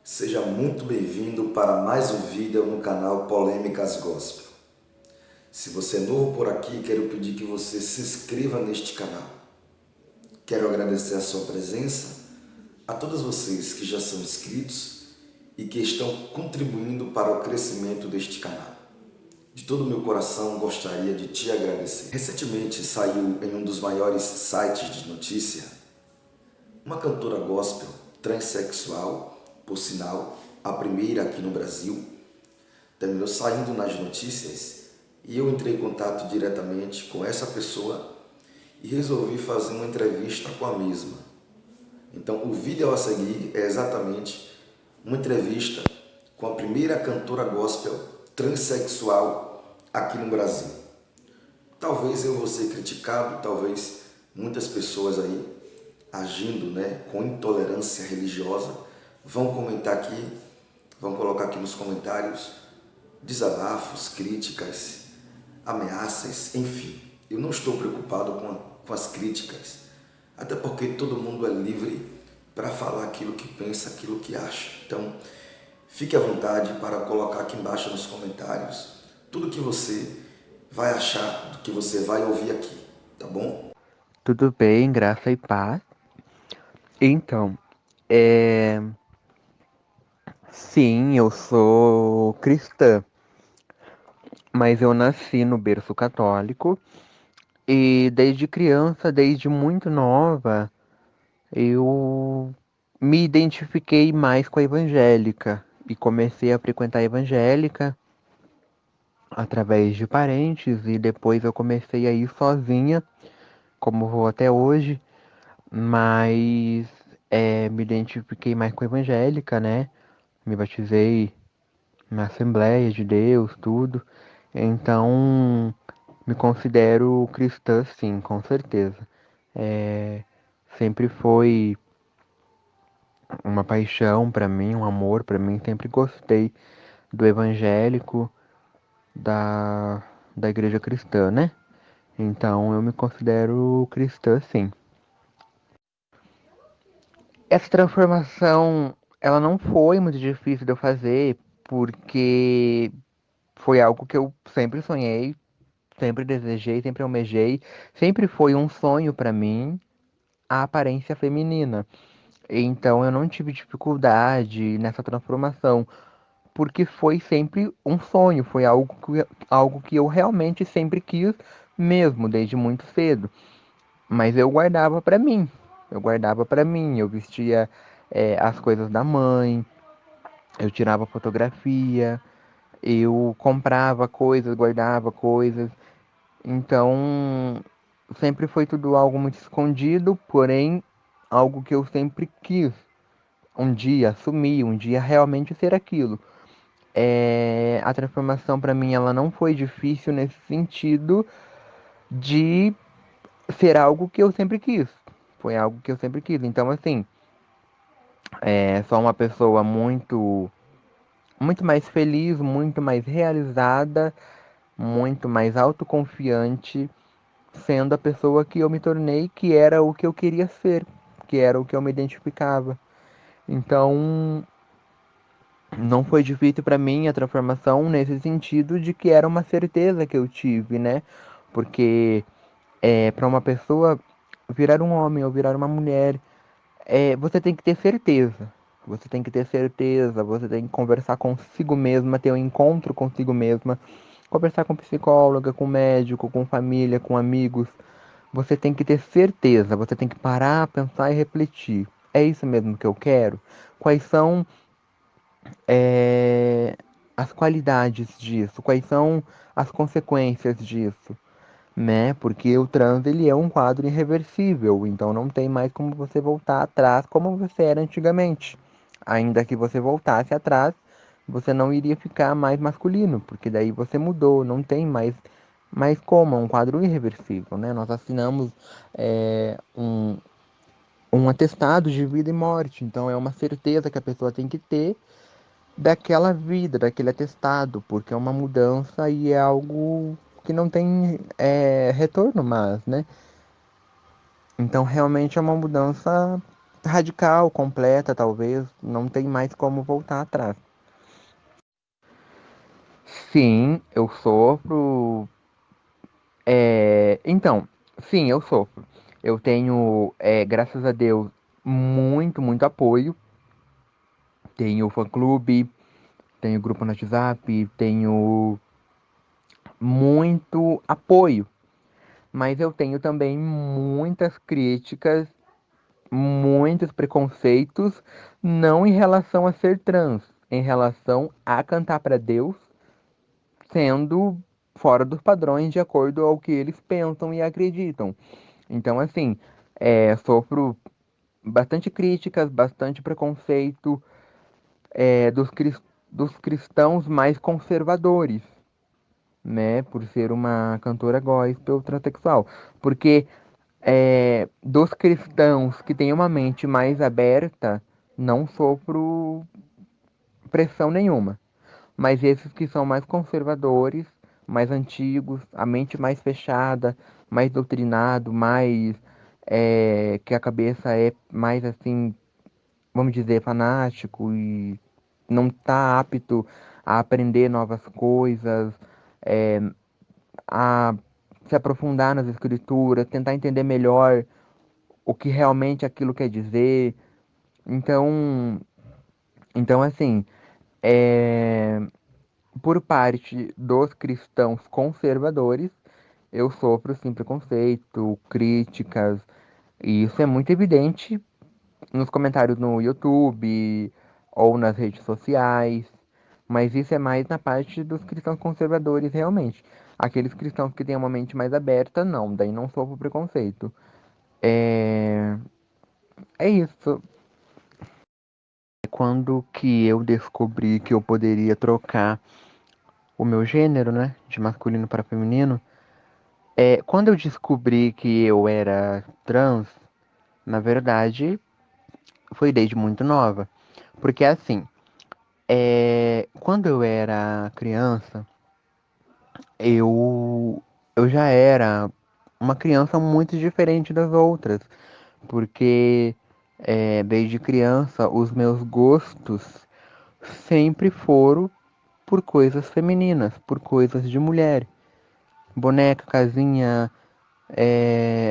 Seja muito bem-vindo para mais um vídeo no canal Polêmicas Gospel. Se você é novo por aqui, quero pedir que você se inscreva neste canal. Quero agradecer a sua presença, a todos vocês que já são inscritos e que estão contribuindo para o crescimento deste canal. De todo o meu coração, gostaria de te agradecer. Recentemente saiu em um dos maiores sites de notícia uma cantora gospel transexual, por sinal, a primeira aqui no Brasil, terminou saindo nas notícias e eu entrei em contato diretamente com essa pessoa e resolvi fazer uma entrevista com a mesma. Então o vídeo a seguir é exatamente uma entrevista com a primeira cantora gospel transexual aqui no Brasil. Talvez eu vou ser criticado, talvez muitas pessoas aí agindo, com intolerância religiosa vão comentar aqui, vão colocar aqui nos comentários desabafos, críticas, ameaças, enfim. Eu não estou preocupado com as críticas, até porque todo mundo é livre para falar aquilo que pensa, aquilo que acha. Então, fique à vontade para colocar aqui embaixo nos comentários tudo que você vai achar do que você vai ouvir aqui, tá bom? Tudo bem, graça e paz. Então, é... sim, eu sou cristã, mas eu nasci no berço católico e desde criança, desde muito nova, eu me identifiquei mais com a evangélica e comecei a frequentar a evangélica através de parentes e depois eu comecei a ir sozinha, como vou até hoje, mas me identifiquei mais com a evangélica, né? Me batizei na Assembleia de Deus, tudo. Então, me considero cristã, sim, com certeza. É, sempre foi uma paixão para mim, um amor para mim. Sempre gostei do evangélico, da, da igreja cristã, né? Então, eu me considero cristã, sim. Essa transformação, ela não foi muito difícil de eu fazer, porque foi algo que eu sempre sonhei, sempre desejei, sempre almejei, sempre foi um sonho pra mim a aparência feminina. Então eu não tive dificuldade nessa transformação, porque foi sempre um sonho, foi algo que eu realmente sempre quis mesmo, desde muito cedo. Mas eu guardava pra mim, eu guardava pra mim, eu vestia as coisas da mãe, eu tirava fotografia, eu comprava coisas, guardava coisas. Então, sempre foi tudo algo muito escondido, porém, algo que eu sempre quis um dia assumir, um dia realmente ser aquilo. A transformação para mim ela não foi difícil nesse sentido de ser algo que eu sempre quis. Foi algo que eu sempre quis. Então, assim, sou uma pessoa muito mais feliz, muito mais realizada, muito mais autoconfiante sendo a pessoa que eu me tornei, que era o que eu queria ser, que era o que eu me identificava. Então, não foi difícil para mim a transformação nesse sentido de que era uma certeza que eu tive, né? Porque para uma pessoa virar um homem ou virar uma mulher, você tem que ter certeza. Você tem que ter certeza, você tem que conversar consigo mesma, ter um encontro consigo mesma, conversar com psicóloga, com médico, com família, com amigos. Você tem que ter certeza, você tem que parar, pensar e refletir. É isso mesmo que eu quero? Quais são é, as qualidades disso? Quais são as consequências disso? Né? Porque o trans ele é um quadro irreversível, então não tem mais como você voltar atrás como você era antigamente. Ainda que você voltasse atrás, você não iria ficar mais masculino, porque daí você mudou, não tem mais como, é um quadro irreversível, né? Nós assinamos um atestado de vida e morte, então é uma certeza que a pessoa tem que ter daquela vida, daquele atestado, porque é uma mudança e é algo que não tem retorno mais, né? Então realmente é uma mudança radical, completa, talvez, não tem mais como voltar atrás. Sim, eu sofro. Então, sim, eu sofro. Eu tenho, graças a Deus, muito apoio. Tenho fã-clube, tenho grupo no WhatsApp, tenho muito apoio. Mas eu tenho também muitas críticas, muitos preconceitos, não em relação a ser trans, em relação a cantar para Deus, sendo fora dos padrões de acordo ao que eles pensam e acreditam. Então, assim, sofro bastante críticas, bastante preconceito dos cristãos mais conservadores, né, por ser uma cantora gospel transexual. Porque dos cristãos que têm uma mente mais aberta, não sofro pressão nenhuma. Mas esses que são mais conservadores, mais antigos, a mente mais fechada, mais doutrinado, mais que a cabeça é mais assim, vamos dizer, fanático e não está apto a aprender novas coisas, é, a se aprofundar nas escrituras, tentar entender melhor o que realmente aquilo quer dizer. Então, então assim, é, por parte dos cristãos conservadores, eu sofro sim preconceito, críticas, e isso é muito evidente nos comentários no YouTube ou nas redes sociais, mas isso é mais na parte dos cristãos conservadores realmente. Aqueles cristãos que têm uma mente mais aberta, não, daí não sofro preconceito. É, é isso. Quando que eu descobri que eu poderia trocar o meu gênero, né, de masculino para feminino, quando eu descobri que eu era trans, na verdade, foi desde muito nova. Porque assim, quando eu era criança, eu, eu já era uma criança muito diferente das outras. Porque desde criança os meus gostos sempre foram por coisas femininas, por coisas de mulher. Boneca, casinha,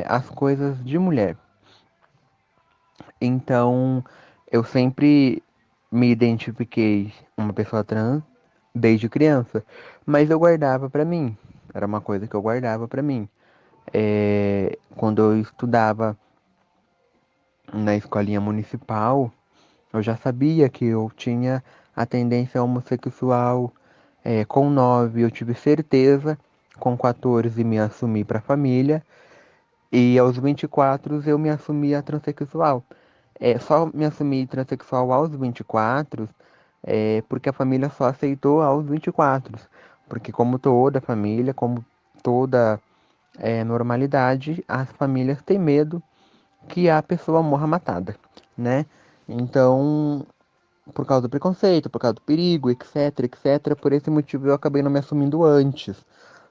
as coisas de mulher. Então, eu sempre me identifiquei uma pessoa trans desde criança, mas eu guardava pra mim. Era uma coisa que eu guardava pra mim. Quando eu estudava na escolinha municipal, eu já sabia que eu tinha a tendência homossexual. Com 9 eu tive certeza, com 14 me assumi para a família e aos 24 eu me assumi a transexual. Só me assumi transexual aos 24 porque a família só aceitou aos 24. Porque como toda família, como toda normalidade, as famílias têm medo que a pessoa morra matada, né? Então, por causa do preconceito, por causa do perigo, etc, etc. Por esse motivo eu acabei não me assumindo antes.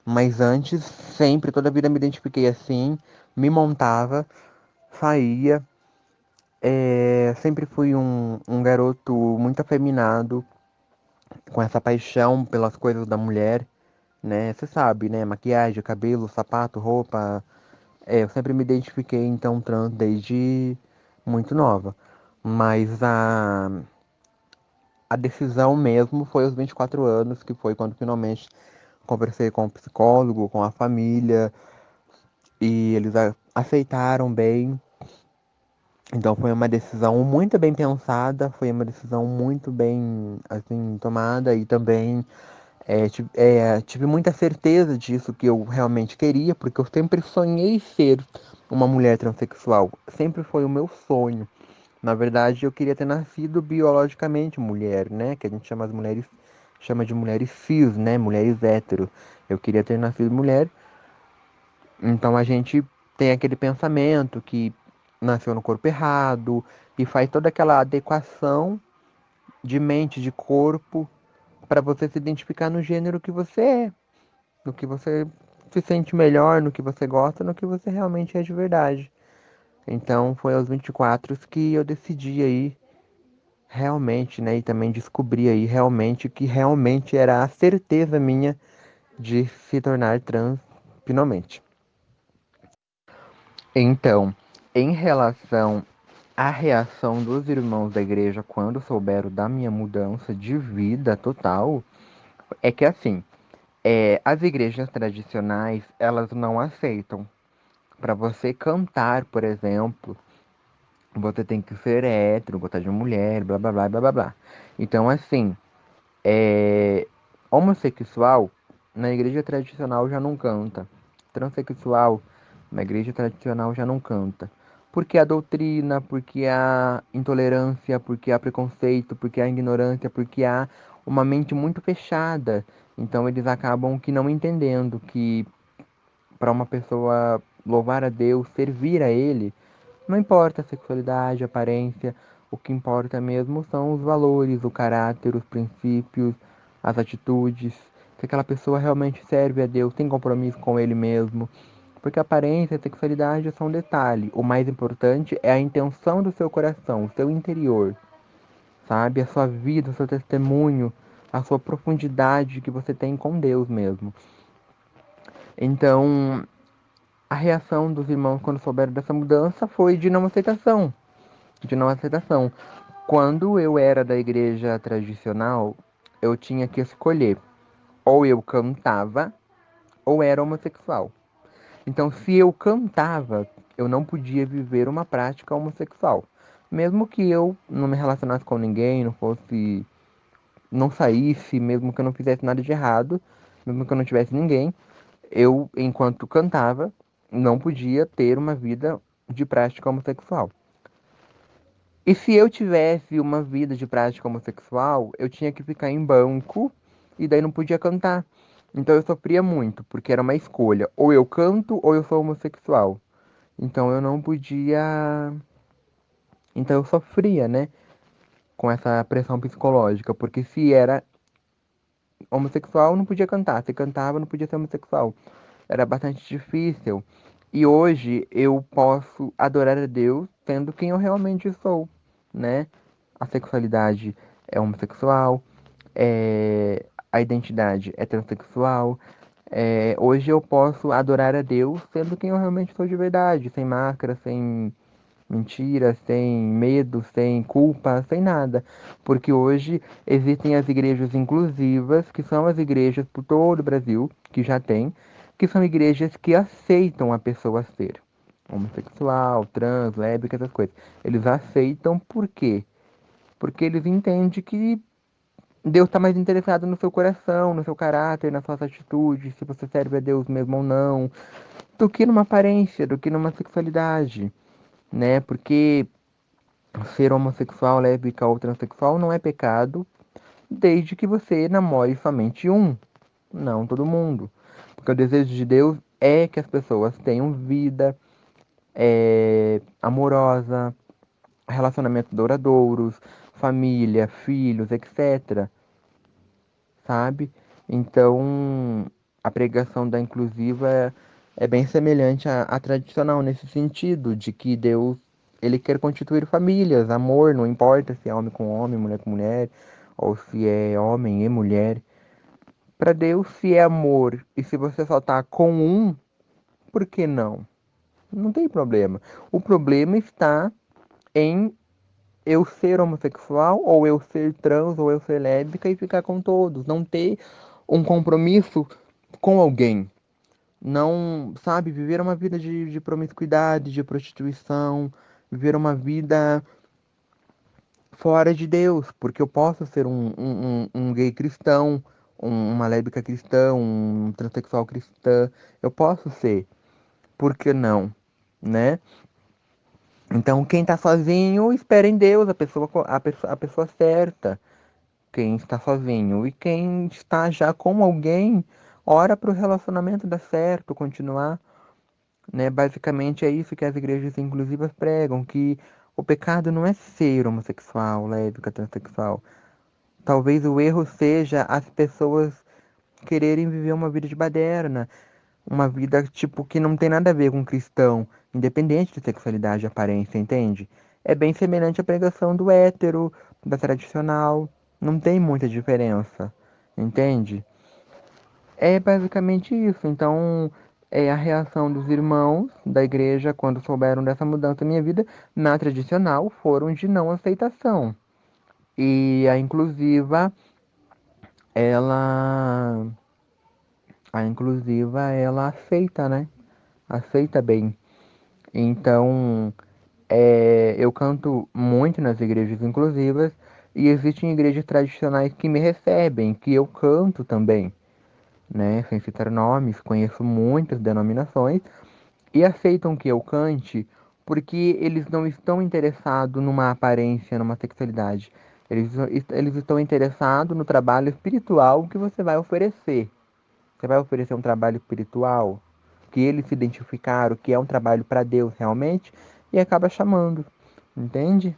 Mas antes, sempre, toda a vida me identifiquei assim, me montava, saía. Sempre fui um garoto muito afeminado, com essa paixão pelas coisas da mulher, né? Você sabe, né? Maquiagem, cabelo, sapato, roupa. Eu sempre me identifiquei então trans desde muito nova. Mas a decisão mesmo foi aos 24 anos, que foi quando finalmente conversei com o psicólogo, com a família, e eles aceitaram bem. Então foi uma decisão muito bem pensada, foi uma decisão muito bem assim tomada e também tive muita certeza disso que eu realmente queria, porque eu sempre sonhei ser uma mulher transexual, sempre foi o meu sonho. Na verdade, eu queria ter nascido biologicamente mulher, né? Que a gente chama as mulheres, chama de mulheres cis, né? Mulheres hétero. Eu queria ter nascido mulher. Então a gente tem aquele pensamento que nasceu no corpo errado e faz toda aquela adequação de mente, de corpo, para você se identificar no gênero que você é, no que você se sente melhor, no que você gosta, no que você realmente é de verdade. Então foi aos 24 que eu decidi aí realmente, né, e também descobri aí realmente que realmente era a certeza minha de se tornar trans finalmente. Então, em relação à reação dos irmãos da igreja quando souberam da minha mudança de vida total, é que assim, as igrejas tradicionais, elas não aceitam. Para você cantar, por exemplo, você tem que ser hétero, gostar de mulher, blá blá blá blá blá blá. Então, assim, é, homossexual na igreja tradicional já não canta. Transexual na igreja tradicional já não canta. Porque a doutrina, porque há intolerância, porque há preconceito, porque há ignorância, porque há uma mente muito fechada. Então eles acabam que não entendendo que para uma pessoa louvar a Deus, servir a Ele, não importa a sexualidade, a aparência, o que importa mesmo são os valores, o caráter, os princípios, as atitudes. Se aquela pessoa realmente serve a Deus, tem compromisso com Ele mesmo. Porque a aparência e a sexualidade é só um detalhe. O mais importante é a intenção do seu coração, o seu interior, sabe? A sua vida, o seu testemunho, a sua profundidade que você tem com Deus mesmo. Então, a reação dos irmãos quando souberam dessa mudança foi de não aceitação, de não aceitação. Quando eu era da igreja tradicional, eu tinha que escolher, ou eu cantava ou era homossexual. Então, se eu cantava, eu não podia viver uma prática homossexual. Mesmo que eu não me relacionasse com ninguém, não fosse, não saísse, mesmo que eu não fizesse nada de errado, mesmo que eu não tivesse ninguém, eu, enquanto cantava, não podia ter uma vida de prática homossexual. E se eu tivesse uma vida de prática homossexual, eu tinha que ficar em banco e daí não podia cantar. Então eu sofria muito, porque era uma escolha. Ou eu canto ou eu sou homossexual. Então eu não podia. Então eu sofria, né? Com essa pressão psicológica. Porque se era homossexual, não podia cantar. Se cantava, não podia ser homossexual. Era bastante difícil. E hoje eu posso adorar a Deus sendo quem eu realmente sou, né? A sexualidade é homossexual, a identidade é transexual. Hoje eu posso adorar a Deus sendo quem eu realmente sou de verdade, sem máscara, sem mentira, sem medo, sem culpa, sem nada. Porque hoje existem as igrejas inclusivas, que são as igrejas por todo o Brasil, que já tem, que são igrejas que aceitam a pessoa ser homossexual, trans, lésbica, essas coisas. Eles aceitam por quê? Porque eles entendem que Deus está mais interessado no seu coração, no seu caráter, nas suas atitudes, se você serve a Deus mesmo ou não, do que numa aparência, do que numa sexualidade, né? Porque ser homossexual, lésbica ou transexual não é pecado, desde que você namore somente um, não todo mundo. Porque o desejo de Deus é que as pessoas tenham vida amorosa, relacionamentos duradouros, família, filhos, etc. Sabe? Então, a pregação da inclusiva é bem semelhante à tradicional nesse sentido, de que Deus ele quer constituir famílias, amor, não importa se é homem com homem, mulher com mulher, ou se é homem e mulher. Para Deus, se é amor e se você só tá com um, por que não? Não tem problema. O problema está em eu ser homossexual, ou eu ser trans, ou eu ser lésbica e ficar com todos. Não ter um compromisso com alguém. Não, sabe, viver uma vida de promiscuidade, de prostituição, viver uma vida fora de Deus, porque eu posso ser um gay cristão, uma lésbica cristã, um transexual cristã, eu posso ser, por que não, né? Então, quem tá sozinho, espera em Deus, a pessoa certa. Quem está sozinho. E quem está já com alguém, ora para o relacionamento dar certo, continuar, né? Basicamente é isso que as igrejas inclusivas pregam, que o pecado não é ser homossexual, lésbica, transexual. Talvez o erro seja as pessoas quererem viver uma vida de baderna, uma vida tipo que não tem nada a ver com cristão, independente de sexualidade e aparência, entende? É bem semelhante à pregação do hétero, da tradicional, não tem muita diferença, entende? É basicamente isso. Então, é a reação dos irmãos da igreja quando souberam dessa mudança na minha vida, na tradicional, foram de não aceitação. E a inclusiva, ela, ela aceita, né? Aceita bem. Então, eu canto muito nas igrejas inclusivas e existem igrejas tradicionais que me recebem, que eu canto também, né? Sem citar nomes, conheço muitas denominações e aceitam que eu cante porque eles não estão interessados numa aparência, numa sexualidade. Eles estão interessados no trabalho espiritual que você vai oferecer. Você vai oferecer um trabalho espiritual que eles se identificaram que é um trabalho para Deus realmente e acaba chamando. Entende?